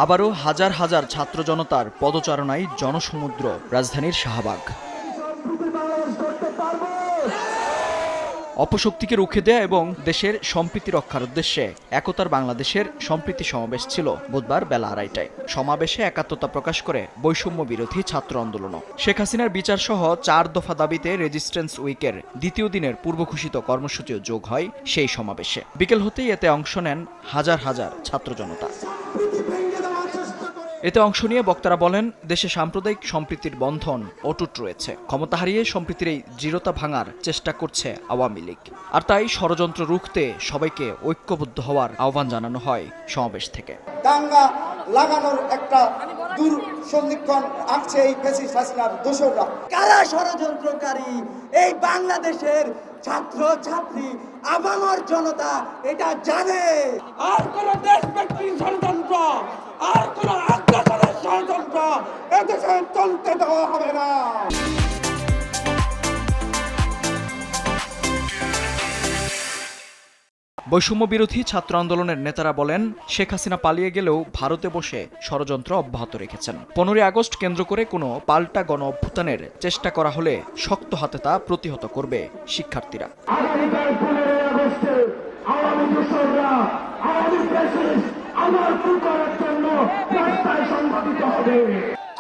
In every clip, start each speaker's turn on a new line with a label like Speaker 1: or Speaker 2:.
Speaker 1: আবারও হাজার হাজার ছাত্র জনতার পদচারণায় জনসমুদ্র রাজধানীর শাহবাগ। অপশক্তিকে রুখে দেয়া এবং দেশের সম্প্রীতি রক্ষার উদ্দেশ্যে একতার বাংলাদেশের সম্প্রীতি সমাবেশ ছিল বুধবার বেলা 2:30টায়। সমাবেশে একাত্মতা প্রকাশ করে বৈষম্য বিরোধী ছাত্র আন্দোলনও। শেখ হাসিনার বিচার সহ 4 দফা দাবিতে রেজিস্ট্যান্স উইকের দ্বিতীয় দিনের পূর্বঘোষিত কর্মসূচিও যোগ হয় সেই সমাবেশে। বিকেল হতেই এতে অংশ নেন হাজার হাজার ছাত্র জনতা। এতে অংশ নিয়ে বক্তারা বলেন, দেশে সাম্প্রদায়িক সম্প্রীতির বন্ধন অটুট রয়েছে। ক্ষমতা হারিয়ে সম্প্রীতির এই দৃঢ়তা ভাঙার চেষ্টা করছে আওয়ামী লীগ। আর তাই ষড়যন্ত্র রুখতে সবাইকে ঐক্যবদ্ধ হওয়ার আহ্বান জানানো হয় সমাবেশ থেকে।
Speaker 2: দাঙ্গা লাগানোর একটা দুঃসন্ধিক্ষণ আঁকছে এই ফ্যাসিস্ট হাসিনার দোসররা। কারা ষড়যন্ত্রকারী? এই বাংলাদেশের ছাত্র ছাত্রী আপামর জনতা এটা জানে।
Speaker 3: আর কোন দেশব্যাপী ষড়যন্ত্র, আর কোন আগ্রাসনের ষড়যন্ত্র এদেশে চলতে দেওয়া হবে না।
Speaker 1: বৈষম্য বিরোধী ছাত্র আন্দোলনের নেতারা বলেন, শেখ হাসিনা পালিয়ে গেলেও ভারতে বসে ষড়যন্ত্র অব্যাহত রেখেছেন। 15 আগস্ট কেন্দ্র করে কোনো পাল্টা গণ অভ্যুত্থানের চেষ্টা করা হলে শক্ত হাতে তা প্রতিহত করবে শিক্ষার্থীরা।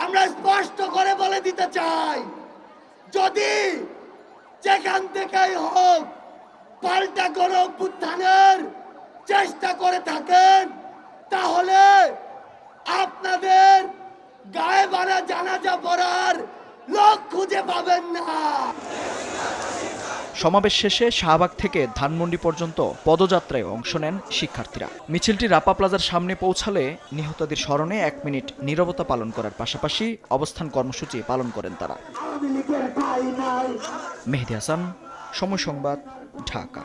Speaker 2: আমরা স্পষ্ট করে বলে দিতে চাই, যদি যেখান থেকেই হোক পাল্টা গণ অভ্যুত্থানের চেষ্টা করে থাকেন, তাহলে আপনাদের গায়ে বাড়া জানাজা পড়ার লোক খুঁজে পাবেন না।
Speaker 1: সমাবেশ শেষে শাহবাগ থেকে ধানমন্ডি পর্যন্ত পদযাত্রায় অংশ নেন শিক্ষার্থীরা। মিছিলটি রাপা প্লাজার সামনে পৌঁছালে নিহতদের স্মরণে 1 মিনিট নীরবতা পালন করার পাশাপাশি অবস্থান কর্মসূচি পালন করেন তারা। মেহেদী হাসান, সময় সংবাদ, ঢাকা।